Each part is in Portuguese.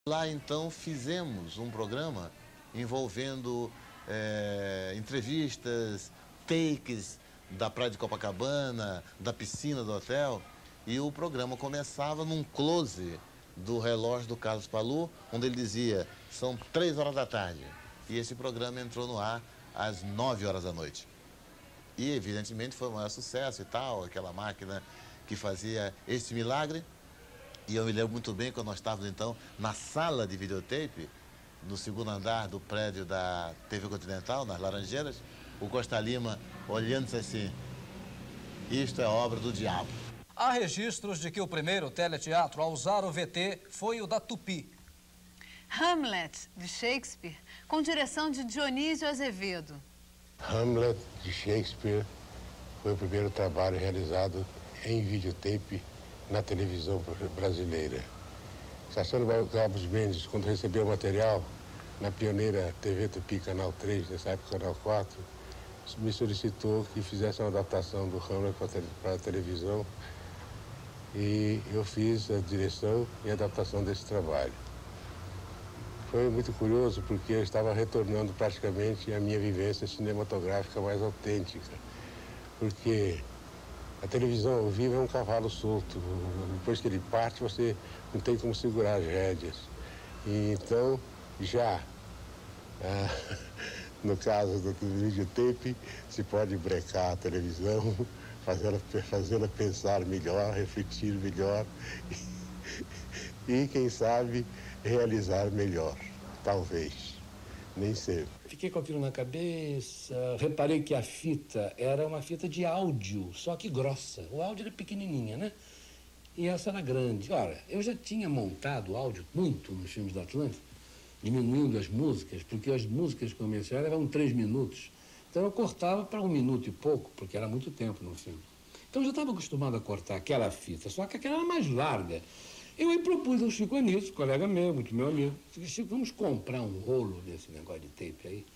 Lá então fizemos um programa envolvendo entrevistas, takes da praia de Copacabana, da piscina do hotel, e o programa começava num close do relógio do Carlos Palu, onde ele dizia, são 3 horas da tarde. E esse programa entrou no ar às 9 horas da noite. E, evidentemente, foi um maior sucesso e tal, aquela máquina que fazia esse milagre. E eu me lembro muito bem quando nós estávamos, então, na sala de videotape, no 2º andar do prédio da TV Continental, nas Laranjeiras, o Costa Lima olhando-se assim, isto é obra do diabo. Há registros de que o primeiro teleteatro a usar o VT foi o da Tupi. Hamlet, de Shakespeare, com direção de Dionísio Azevedo. Hamlet, de Shakespeare, foi o primeiro trabalho realizado em videotape na televisão brasileira. Cassiano Gabos Mendes, quando recebeu o material na pioneira TV Tupi, Canal 3, nessa época Canal 4, me solicitou que fizesse uma adaptação do Hamlet para a televisão e eu fiz a direção e a adaptação desse trabalho. Foi muito curioso porque eu estava retornando praticamente à minha vivência cinematográfica mais autêntica, porque a televisão ao vivo é um cavalo solto. Depois que ele parte, você não tem como segurar as rédeas. E então, já no caso do videotape, se pode brecar a televisão, fazê-la pensar melhor, refletir melhor e, quem sabe, realizar melhor. Talvez. Nem sempre. Fiquei com aquilo na cabeça, reparei que a fita era uma fita de áudio, só que grossa. O áudio era pequenininha, né? E essa era grande. Ora, eu já tinha montado áudio muito nos filmes da Atlântida, diminuindo as músicas, porque as músicas comerciais eram 3 minutos. Então eu cortava para 1 minuto e pouco, porque era muito tempo no filme. Então eu já estava acostumado a cortar aquela fita, só que aquela era mais larga. Eu aí propus ao Chico Anísio, colega meu, muito meu amigo, disse, Chico, vamos comprar um rolo desse negócio de tape aí,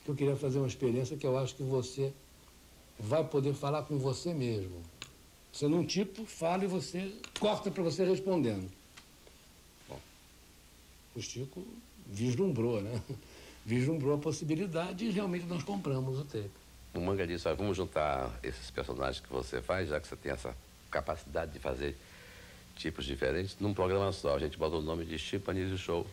que eu queria fazer uma experiência que eu acho que você vai poder falar com você mesmo. Você num tipo, fala e você corta para você respondendo. Bom, o Chico vislumbrou, né? Vislumbrou a possibilidade e realmente nós compramos o tape. O Manga disse, vamos juntar esses personagens que você faz, já que você tem essa capacidade de fazer tipos diferentes, num programa só. A gente bota o nome de Chico Anísio Show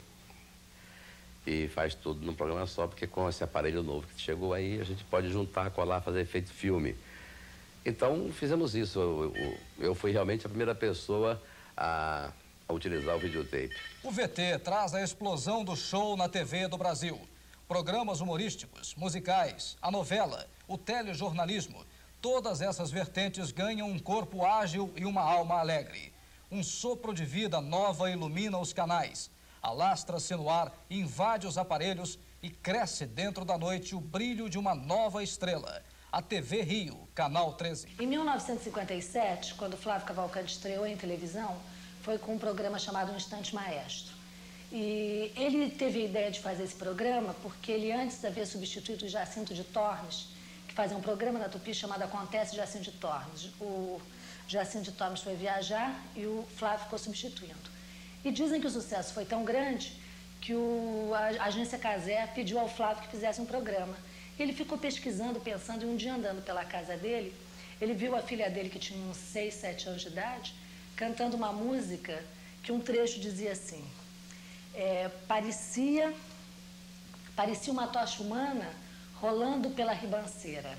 e faz tudo num programa só, porque com esse aparelho novo que chegou aí, a gente pode juntar, colar, fazer efeito filme. Então, fizemos isso. Eu fui realmente a primeira pessoa a utilizar o videotape. O VT traz a explosão do show na TV do Brasil. Programas humorísticos, musicais, a novela, o telejornalismo, todas essas vertentes ganham um corpo ágil e uma alma alegre. Um sopro de vida nova ilumina os canais, alastra-se no ar, invade os aparelhos e cresce dentro da noite o brilho de uma nova estrela. A TV Rio, Canal 13. Em 1957, quando Flávio Cavalcante estreou em televisão, foi com um programa chamado Um Instante Maestro. E ele teve a ideia de fazer esse programa porque ele antes havia substituído o Jacinto de Tormes, que fazia um programa na Tupi chamado Acontece Jacinto de Tormes. O Jacinto de Tormes foi viajar e o Flávio ficou substituindo. E dizem que o sucesso foi tão grande que a agência Casé pediu ao Flávio que fizesse um programa. Ele ficou pesquisando, pensando, e um dia andando pela casa dele, ele viu a filha dele, que tinha uns 6, 7 anos de idade, cantando uma música que um trecho dizia assim, parecia uma tocha humana rolando pela ribanceira.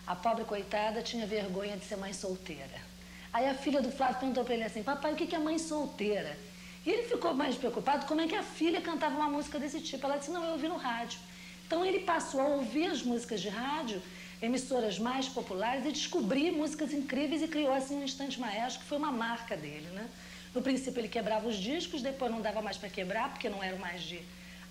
A pobre coitada tinha vergonha de ser mãe solteira. Aí a filha do Flávio perguntou para ele assim, papai, o que é mãe solteira? E ele ficou mais preocupado, como é que a filha cantava uma música desse tipo? Ela disse, não, eu ouvi no rádio. Então ele passou a ouvir as músicas de rádio, emissoras mais populares, e descobrir músicas incríveis e criou assim Um Instante Maestro, que foi uma marca dele, né? No princípio ele quebrava os discos, depois não dava mais para quebrar, porque não eram mais de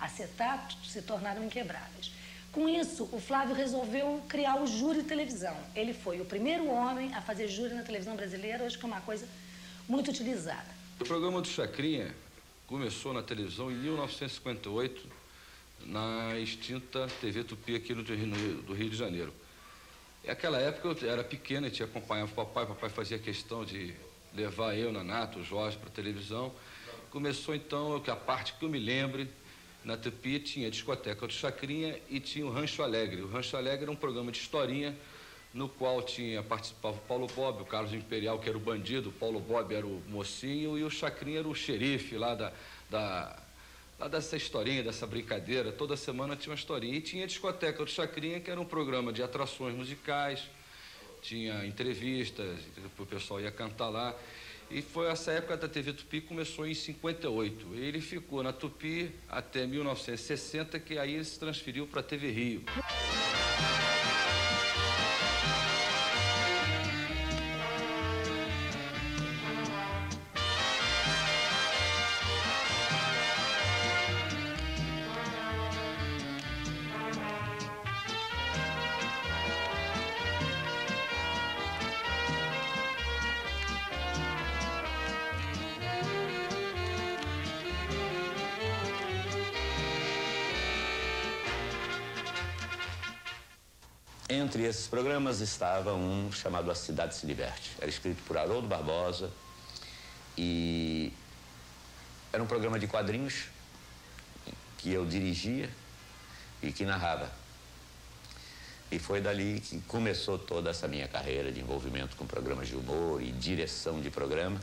acetato, se tornaram inquebráveis. Com isso, o Flávio resolveu criar o Júri de Televisão. Ele foi o primeiro homem a fazer júri na televisão brasileira, hoje que é uma coisa muito utilizada. O programa do Chacrinha começou na televisão em 1958, na extinta TV Tupi aqui do Rio de Janeiro. Naquela época eu era pequeno e tinha acompanhado o papai fazia questão de levar eu, Nanato, o Jorge para a televisão, Começou então, a parte que eu me lembre, na Tupi tinha a discoteca do Chacrinha e tinha o Rancho Alegre. O Rancho Alegre era um programa de historinha no qual participava o Paulo Bob, o Carlos Imperial, que era o bandido, o Paulo Bob era o mocinho e o Chacrinha era o xerife lá dessa historinha, dessa brincadeira. Toda semana tinha uma historinha. E tinha a discoteca do Chacrinha, que era um programa de atrações musicais, tinha entrevistas, o pessoal ia cantar lá. E foi essa época da TV Tupi, começou em 58. Ele ficou na Tupi até 1960, que aí ele se transferiu para a TV Rio. Entre esses programas estava um chamado A Cidade Se Diverte. Era escrito por Haroldo Barbosa e era um programa de quadrinhos que eu dirigia e que narrava. E foi dali que começou toda essa minha carreira de envolvimento com programas de humor e direção de programa.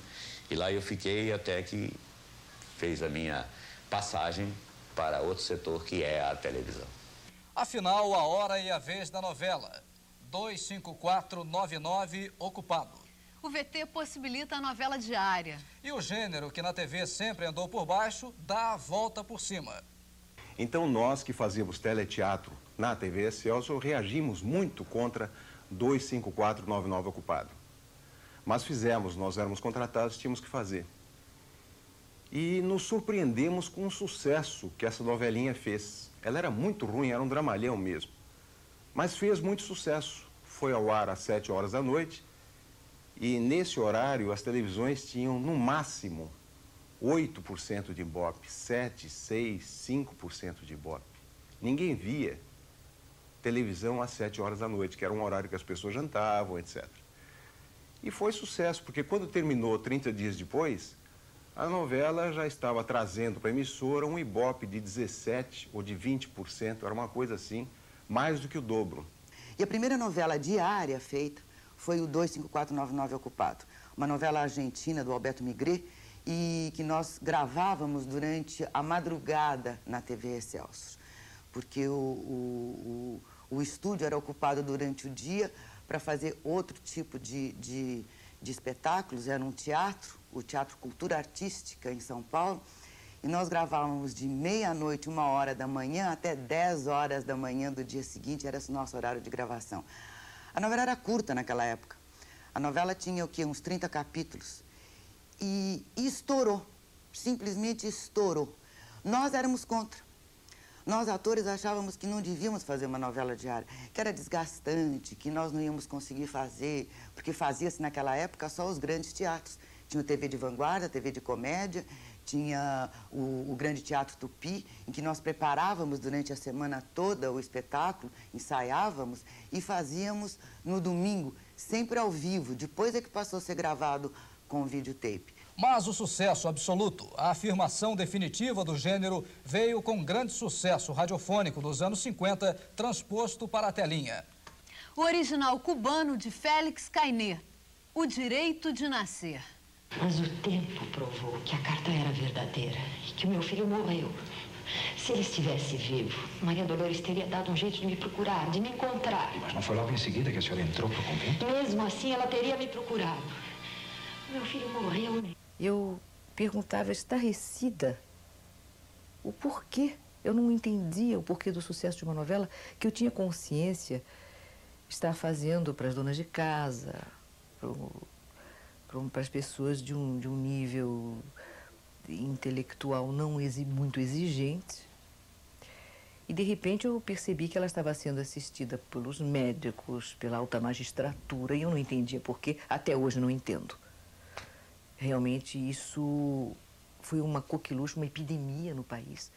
E lá eu fiquei até que fez a minha passagem para outro setor, que é a televisão. Afinal, a hora e a vez da novela. 25499, Ocupado. O VT possibilita a novela diária. E o gênero, que na TV sempre andou por baixo, dá a volta por cima. Então nós que fazíamos teleteatro na TV Excelsior reagimos muito contra 25499 Ocupado. Mas fizemos, nós éramos contratados, tínhamos que fazer. E nos surpreendemos com o sucesso que essa novelinha fez. Ela era muito ruim, era um dramalhão mesmo. Mas fez muito sucesso. Foi ao ar às 7 horas da noite e nesse horário as televisões tinham no máximo 8% de Ibope, 7, 6, 5% de Ibope. Ninguém via televisão às 7 horas da noite, que era um horário que as pessoas jantavam, etc. E foi sucesso, porque quando terminou 30 dias depois, a novela já estava trazendo para a emissora um Ibope de 17% ou de 20%, era uma coisa assim, mais do que o dobro. E a primeira novela diária feita foi o 25499 Ocupado, uma novela argentina do Alberto Migré, e que nós gravávamos durante a madrugada na TV Excelsior, porque o estúdio era ocupado durante o dia para fazer outro tipo de espetáculos. Era um teatro, o Teatro Cultura Artística em São Paulo, e nós gravávamos de meia-noite, 1h da manhã, até 10 horas da manhã do dia seguinte, era esse nosso horário de gravação. A novela era curta naquela época. A novela tinha o quê? Uns 30 capítulos. E estourou, simplesmente estourou. Nós éramos contra. Nós, atores, achávamos que não devíamos fazer uma novela diária, que era desgastante, que nós não íamos conseguir fazer, porque fazia-se naquela época só os grandes teatros. Tinha o TV de vanguarda, TV de comédia, tinha o Grande Teatro Tupi, em que nós preparávamos durante a semana toda o espetáculo, ensaiávamos e fazíamos no domingo, sempre ao vivo. Depois é que passou a ser gravado com videotape. Mas o sucesso absoluto, a afirmação definitiva do gênero, veio com grande sucesso radiofônico dos anos 50, transposto para a telinha. O original cubano de Félix Cainé, O Direito de Nascer. Mas o tempo provou que a carta era verdadeira e que o meu filho morreu. Se ele estivesse vivo, Maria Dolores teria dado um jeito de me procurar, de me encontrar. Mas não foi logo em seguida que a senhora entrou para o convento? Mesmo assim, ela teria me procurado. Meu filho morreu. Eu perguntava estarrecida o porquê. Eu não entendia o porquê do sucesso de uma novela que eu tinha consciência estar fazendo para as donas de casa, para as pessoas de um nível intelectual não muito exigente. E, de repente, eu percebi que ela estava sendo assistida pelos médicos, pela alta magistratura, e eu não entendia porquê, até hoje não entendo. Realmente, isso foi uma coqueluche, uma epidemia no país.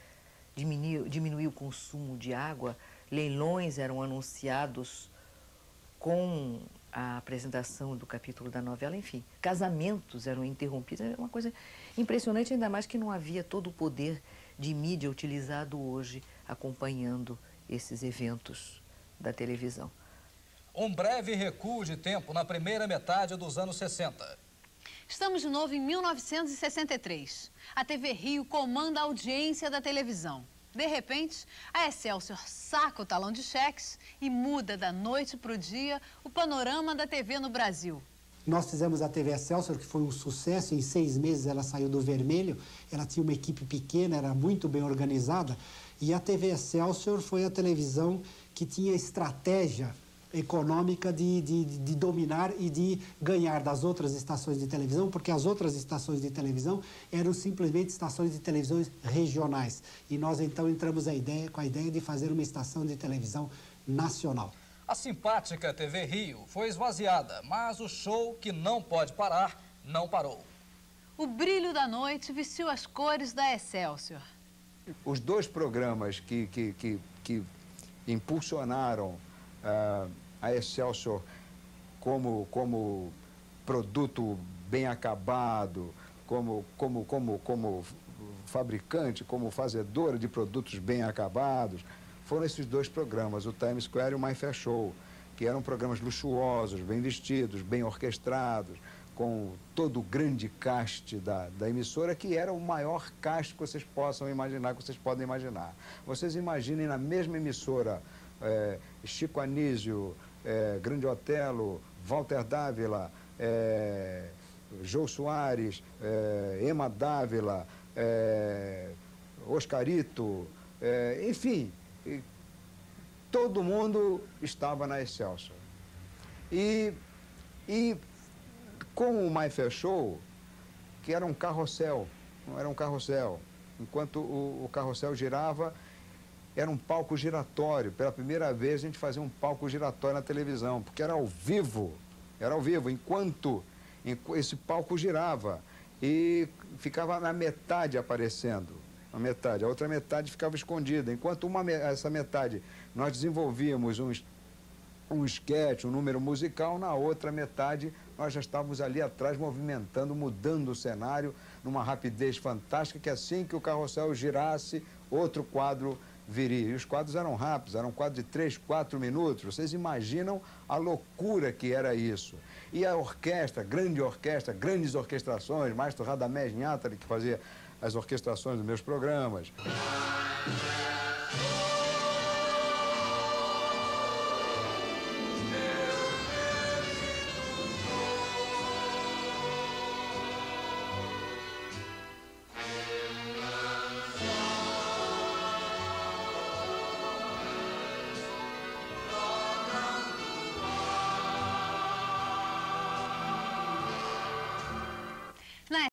Diminuiu o consumo de água, leilões eram anunciados com a apresentação do capítulo da novela, enfim. Casamentos eram interrompidos, era uma coisa impressionante, ainda mais que não havia todo o poder de mídia utilizado hoje acompanhando esses eventos da televisão. Um breve recuo de tempo na primeira metade dos anos 60. Estamos de novo em 1963. A TV Rio comanda a audiência da televisão. De repente, a Excelsior saca o talão de cheques e muda da noite para o dia o panorama da TV no Brasil. Nós fizemos a TV Excelsior, que foi um sucesso. Em 6 meses ela saiu do vermelho. Ela tinha uma equipe pequena, era muito bem organizada. E a TV Excelsior foi a televisão que tinha estratégia econômica de dominar e de ganhar das outras estações de televisão, porque as outras estações de televisão eram simplesmente estações de televisão regionais. E nós então entramos com a ideia de fazer uma estação de televisão nacional. A simpática TV Rio foi esvaziada, mas o show que não pode parar, não parou. O brilho da noite vestiu as cores da Excelsior. Os 2 programas que impulsionaram a Excelsior como produto bem acabado, como fabricante, como fazedora de produtos bem acabados, foram esses 2 programas, o Times Square e o My Fair Show, que eram programas luxuosos, bem vestidos, bem orquestrados, com todo o grande cast da emissora, que era o maior cast que vocês possam imaginar, que vocês podem imaginar. Vocês imaginem na mesma emissora Chico Anísio, Grande Otelo, Walter Dávila, Jô Soares, Ema Dávila, Oscarito, enfim, todo mundo estava na Excelsior. E com o My Fair Show, que era um carrossel, não era um carrossel, enquanto o carrossel girava, era um palco giratório. Pela primeira vez a gente fazia um palco giratório na televisão, porque era ao vivo, enquanto esse palco girava e ficava na metade aparecendo, a outra metade ficava escondida. Enquanto essa metade nós desenvolvíamos um esquete, um número musical, na outra metade nós já estávamos ali atrás movimentando, mudando o cenário numa rapidez fantástica, que assim que o carrossel girasse, outro quadro viria. E os quadros eram rápidos, eram quadros de 3, 4 minutos. Vocês imaginam a loucura que era isso. E a orquestra, grandes orquestrações, Maestro Radamés Nhátali, que fazia as orquestrações dos meus programas.